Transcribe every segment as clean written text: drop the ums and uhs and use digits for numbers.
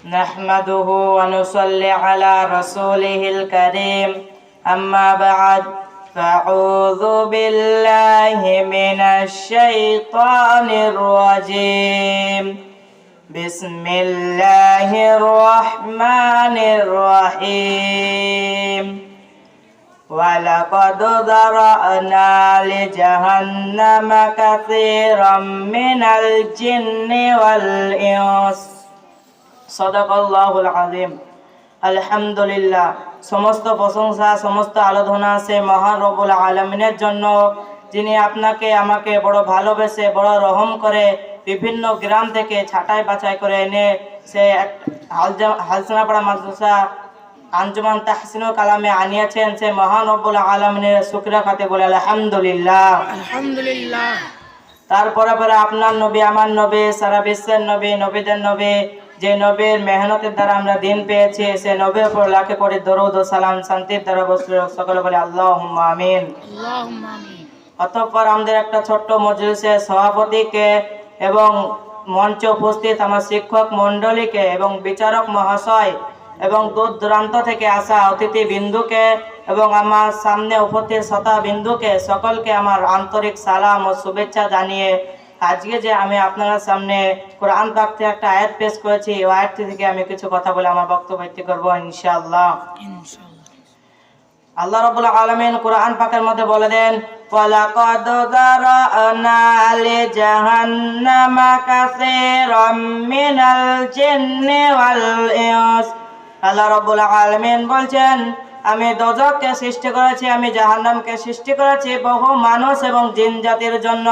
نحمده ونصلي على رسوله الكريم أما بعد فأعوذ بالله من الشيطان الرجيم بسم الله الرحمن الرحيم ولقد ذرأنا لجهنم كثيرا من الجن والإنس সদাকাল্লাহুল আযীম। আলহামদুলিল্লাহ, সমস্ত প্রশংসা সমস্ত আরাধনা আছে মহান রব্বুল আলামিনের জন্য, যিনি আপনাকে আমাকে বড় ভালোবেসে বড় রহম করে বিভিন্ন গ্রাম থেকে ছাঁটাই বাছাই করে এনে সে হালসানাপাড়া মাদ্রাসা আঞ্জুমান তাহসিনুল কালামে আনিয়েছেন। সে মহান রব্বুল আলামিনের শুকরিয়া খাতে বলে আলহামদুলিল্লাহ আলহামদুলিল্লাহ। তারপরে পরে আপনার নবী আমার নবী সারা বিশ্বের নবী নবীদের নবী, যে নবীর মেহনতের দ্বারা আমরা দিন পেয়েছি, সে নবীর উপর লাখে কোটি দরুদ ও সালাম শান্তির দ্বারা বসলে সকলে বলে আল্লাহুম্মা আমিন। অতঃপর আমাদের একটা ছোট্ট মজলিসের সভাপতিকে এবং মঞ্চে উপস্থিত আমার শিক্ষক মণ্ডলীকে এবং বিচারক মহাশয় এবং দূর দূরান্ত থেকে আসা অতিথি বিন্দুকে এবং আমার সামনে উপস্থিত শতা বিন্দুকে সকলকে আমার আন্তরিক সালাম ও শুভেচ্ছা জানিয়ে আজকে যে আমি আপনাদের সামনে কোরআন পাক থেকে একটা আয়াত পেশ করেছি, ওই আয়াত থেকে আমি কিছু কথা বলে আমার বক্তব্য ব্যক্ত করব ইনশাআল্লাহ। আল্লাহ রাব্বুল আলামিন কোরআন পাকের মধ্যে বলে দেন, ওয়ালাকাদ যারানা লিজাহান্নামা কাসীরাম মিনাল জিন্নি ওয়াল ইনস। আল্লাহ রাব্বুল আলামিন বলছেন, আমি দোজখকে সৃষ্টি করেছি, আমি জাহান্নামকে সৃষ্টি করেছি বহু মানুষ এবং জিন জাতির জন্য।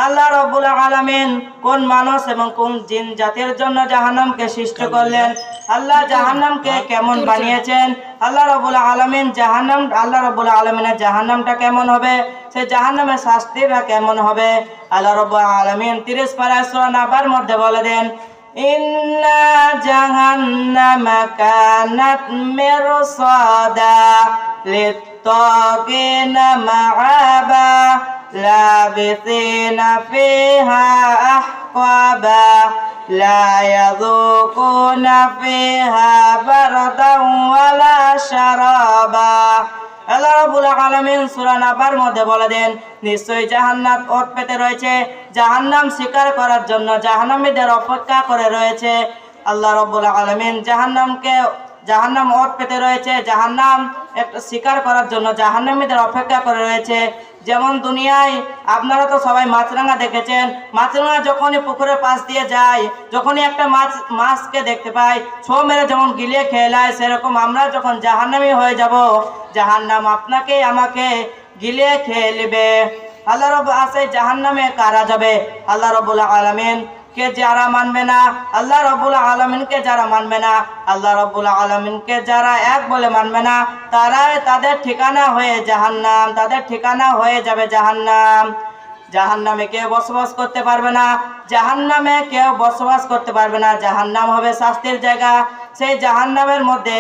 আল্লাহ রাব্বুল আলামিন কোন মানুষ এবং কোন জিন জাতির জন্য জাহান্নামকে সৃষ্টি করলেন, আল্লাহ জাহান্নামকে কেমন বানিয়েছেন, আল্লাহ রাব্বুল আলামিন আল্লাহ রাব্বুল আলামিনের জাহান্নামটা কেমন হবে, সে জাহান্নামের শাস্তিটা কেমন হবে। আল্লাহ রাব্বুল আলামিন 30 পারা সূরা নাবার মধ্যে বলে দেন, ইন্না জাহান্নামা কানাত মিরসাদা লিত্তাগিনা মাআবা লাবিসিনা ফিহা আহকাবা লা ইয়াযুকুনা ফিহা বারদান ওয়ালা শারাবা। আল্লাহ রাব্বুল আলামিন সূরা নাবার মধ্যে বলে দেন, নিশ্চয়ই জাহান্নাম ওত পেতে রয়েছে, জাহান্নাম শিকার করার জন্য জাহান্নামীদের অপেক্ষা করে রয়েছে। আল্লাহ রাব্বুল আলামিন জাহান্নাম ওত পেতে রয়েছে, জাহান্নাম একটা শিকার করার জন্য জাহান্নামীদের অপেক্ষা করে রয়েছে। যেমন দুনিয়ায় আপনারা তো সবাই মাছরাঙা দেখেছেন, মাছরাঙা যখনই পুকুরের পাশ দিয়ে যায়, যখনই একটা মাছকে দেখতে পায় ছো মেরে যেমন গিলিয়ে খেয়ে নেয়, সেরকম আমরা যখন জাহান্নামী হয়ে যাব, জাহান্নাম আপনাকে আমাকে গিলিয়ে খেয়ে নেবে। আল্লাহ রাব্বুল আসে জাহান্নামে কারা যাবে? আল্লাহ রাব্বুল আলামিন কে যারা মানবে না, আল্লাহ রাব্বুল আলামিনকে যারা মানবে না, আল্লাহ রাব্বুল আলামিনকে যারা এক বলে মানবে না, তাদের ঠিকানা হয়ে জাহান্নাম, তাদের ঠিকানা হয়ে যাবে জাহান্নাম। জাহান্নামে কেউ বসবাস করতে পারবে না, জাহান্নামে কেউ বসবাস করতে পারবে না। জাহান্নাম হবে শাস্তির জায়গা। সেই জাহান্নামের মধ্যে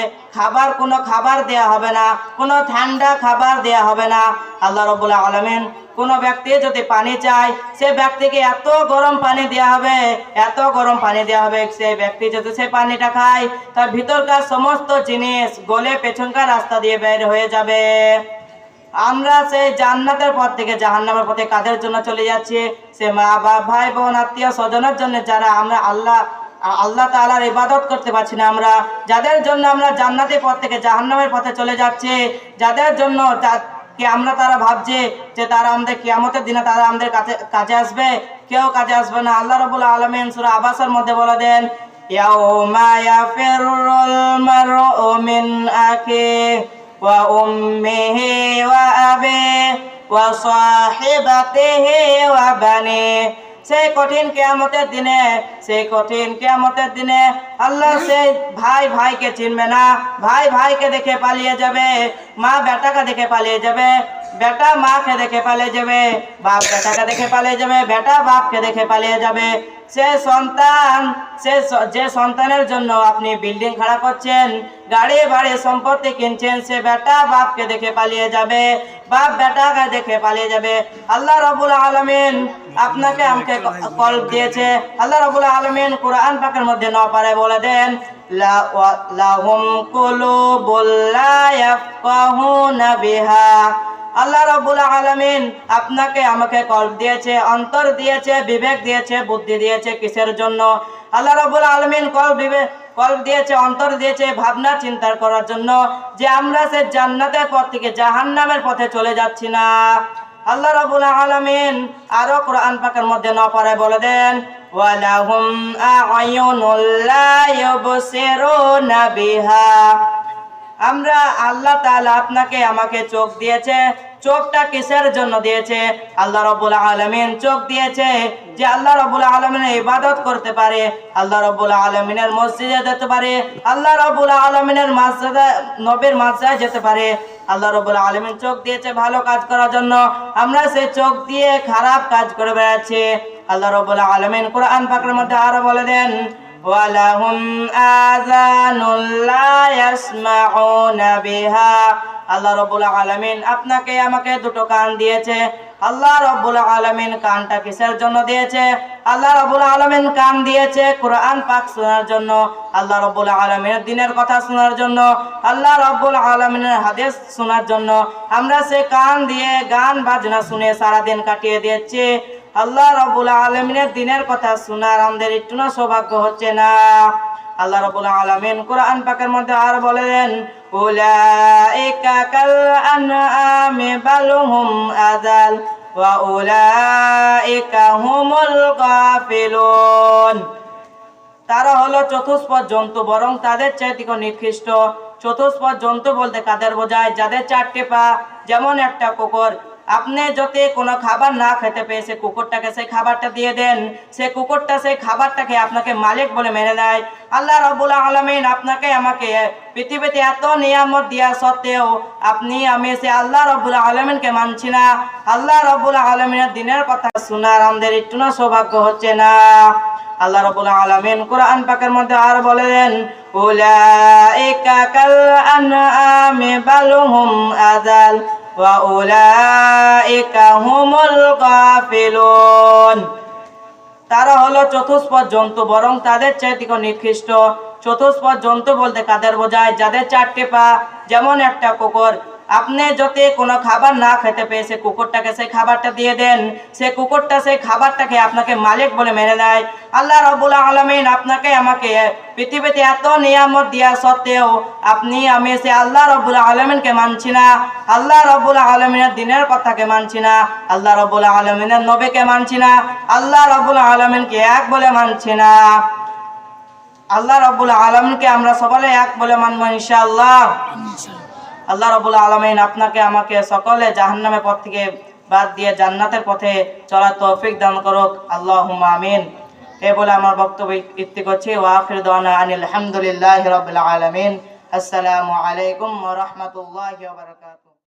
কোনো খাবার দেয়া হবে না, কোনো ঠান্ডা খাবার দেয়া হবে না। আল্লাহ রাব্বুল আলামিন কোনো ব্যক্তি যদি পানি চায়, সে ব্যক্তিকে এত গরম পানি দেওয়া হবে, এত গরম পানি দেওয়া হবে, সেই ব্যক্তি যদি সেই পানিটা খায়, তার ভিতরকার সমস্ত জিনিস গলে পেছনকার রাস্তা দিয়ে বের হয়ে যাবে। আমরা সেই জান্নাতের পথ থেকে জাহান্নামের পথে কাদের জন্য চলে যাচ্ছি? সে মা বাপ ভাই বোন আত্মীয় স্বজনের জন্য, যারা আমরা আল্লাহ তাআলার ইবাদত করতে পারছি না, আমরা যাদের জন্য আমরা জান্নাতের পথ থেকে জাহান্নামের পথে চলে যাচ্ছি, যাদের জন্য আমরা তারা ভাবছে যে তারা আমাদের কিয়ামতের দিনে তারা আমাদের কাজে আসবে, কেউ কাজে আসবে না। আল্লাহ রাব্বুল আলামিন সূরা আবাসের মধ্যে বলে দেন, ইয়াউমা ইয়াফিরুল মারউ মিন আখিহি ওয়া উম্মিহি ওয়া আবিহি ওয়া সাহিবাতিহি ওয়া বানিহি। সেই কঠিন কিয়ামতের দিনে আল্লাহ সেই ভাইকে চিনবে না, ভাইকে দেখে পালিয়ে যাবে, মা বেটাকে দেখে পালিয়ে যাবে, বেটা মাকে দেখে পালিয়ে যাবে, বাপ বেটাকে দেখে পালিয়ে যাবে, বেটা বাপকে দেখে পালিয়ে যাবে। যে সন্তানের জন্য আপনি বিল্ডিং খাড়া করছেন, গাড়ি বাড়ি সম্পত্তি কিনছেন, সে বেটা বাপকে দেখে পালিয়ে যাবে, বাপ বেটাকে দেখে পালিয়ে যাবে। আল্লাহ রাব্বুল আলামিন আপনাকে আমাকে কল দিয়েছে। আল্লাহ রাব্বুল আলামিন কোরআন পাকের মধ্যে 9 পারায় বলে দেন, লাহুম কুলুবুল লা ইয়াফকাহুনা বিহা। আল্লাহ রাব্বুল আলামিন আপনাকে আমাকে কল্প দিয়েছে, অন্তর দিয়েছে, বিবেক দিয়েছে, বুদ্ধি দিয়েছে কিসের জন্য? আল্লাহ রাব্বুল আলামিন কল্প দিয়েছে, অন্তর দিয়েছে ভাবনা চিন্তা করার জন্য, যে আমরা সে জান্নাতের পথ থেকে জাহান্নামের পথে চলে যাচ্ছি না। আল্লাহ রাব্বুল আলামিন আরো কোরআন পাকের মধ্যে নপারে বলে দেন, ওয়ালাহুম আ'য়ুনুল লা ইউবসিরুনা বিহা। আমরা আল্লাহ তাআলা আপনাকে আমাকে চোখ দিয়েছে। চোখটা কিসের জন্য দিয়েছে? আল্লাহ রাব্বুল আলামিন চোখ দিয়েছে যে আল্লাহ রাব্বুল আলামিনের ইবাদত করতে পারে, আল্লাহ রাব্বুল আলামিনের মসজিদে যেতে পারে, আল্লাহ রাব্বুল আলামিনের মাসজিদে নবীর মাদ্রাসায় যেতে পারে। আল্লাহ রাব্বুল আলামিন চোখ দিয়েছে ভালো কাজ করার জন্য, আমরা সেই চোখ দিয়ে খারাপ কাজ করে বেড়াচ্ছি। আল্লাহ রাব্বুল আলামিন কোরআন পাকের মধ্যে আরো বলে দেন, ওয়ালাহুম আযানুল লা ইয়াসমাউনা বিহা। আল্লাহ রাব্বুল আলামিন আপনাকে আমাকে দুটো কান দিয়েছে। আল্লাহ রাব্বুল আলামিন কানটা কিসের জন্য দিয়েছে? আল্লাহ রাব্বুল আলামিন কান দিয়েছে কোরআন পাক শোনার জন্য, আল্লাহ রাব্বুল আলামিনের দ্বীনের কথা শোনার জন্য, আল্লাহ রাব্বুল আলামিনের হাদিস শোনার জন্য। আমরা সে কান দিয়ে গান বাজনা শুনে সারা দিন কাটিয়ে দিয়েছি। আল্লাহ রাব্বুল আলামিনের দ্বীনের কথা শোনার আমাদের একটু না সৌভাগ্য হচ্ছে না। আল্লাহ রাব্বুল আলামিন কোরআন পাকের মধ্যে আর বলেন, উলাইকা কাল আনআমি বাল হুম আযাল ওয়া উলাইকা হুমুল গাফিলুন। তারা হলো চতুষ্পদ জন্তু, বরং তাদের চাইতে নিকৃষ্ট। চতুষ্পদ জন্তু বলতে কাদের বোঝায়? যাদের চারটে পা, যেমন একটা কুকুর। আপনি যদি কোনো খাবার না খেতে পেয়ে সে কুকুরটাকে সেই খাবারটা দিয়ে দেন, সে কুকুরটা সেই খাবারটাকে আপনাকে মালিক বলে মেনে নেয়। আল্লাহ রাব্বুল আলামিন আপনাকে আমাকে পৃথিবীতে এত নিয়ামত দেওয়া সত্ত্বেও আপনি আমি সে আল্লাহ রাব্বুল আলামিনকে মানছি না। আল্লাহ রাব্বুল আলামিনের দ্বীনের কথা শোনার আমাদের একটু না সৌভাগ্য হচ্ছে না। আল্লাহ রাব্বুল আলামিন কোরআন পাকের মধ্যে আর বলেন, উলাইকা কাল আনআমি বাল হুম আযাল ওয়া উলাইকা হুমুল গাফিলুন। তারা হলো চতুষ্পদ জন্তু, বরং তাদের চাইতে নিকৃষ্ট। চতুষ্পদ জন্তু বলতে কাদের বোঝায়? যাদের চারটে পা, যেমন একটা কুকুর। আপনি যদি কোনো খাবার না খেতে পেয়ে সে কুকুরটাকে সেই খাবারটা দিয়ে দেন, সে কুকুরটা সেই খাবারটাকে আপনাকে মালিক বলে মেনে নেয়। আল্লাহ রাব্বুল আলামিন আপনাকে আমাকে পৃথিবীতে এত নিয়ামত দেওয়া সত্ত্বেও আপনি আমি সে আল্লাহ রাব্বুল আলামিনকে মানছি না। আল্লাহ রাব্বুল আলামিনের দ্বীনের কথাকে মানছি না, আল্লাহ রাব্বুল আলামিনের নবীকে মানছি না, আল্লাহ রাব্বুল আলামিনকে এক বলে মানছি না। আল্লাহ রাব্বুল আলামিনকে আমরা সবাই এক বলে মানবো ইনশাআল্লাহ। আল্লাহ রাব্বুল আলামিন আপনাকে আমাকে সকলে জাহান্নামের পথ থেকে বাদ দিয়ে জান্নাতের পথে চলার তৌফিক দান করুক, আল্লাহুম্মা আমিন। এ বলে আমার বক্তব্য ইতি করছি। ওয়া আখিরু দাওয়ানা আনিল হামদুলিল্লাহি রাব্বিল আলামিন। আসসালামু আলাইকুম ওয়া রাহমাতুল্লাহি ওয়া বারাকাতুহু।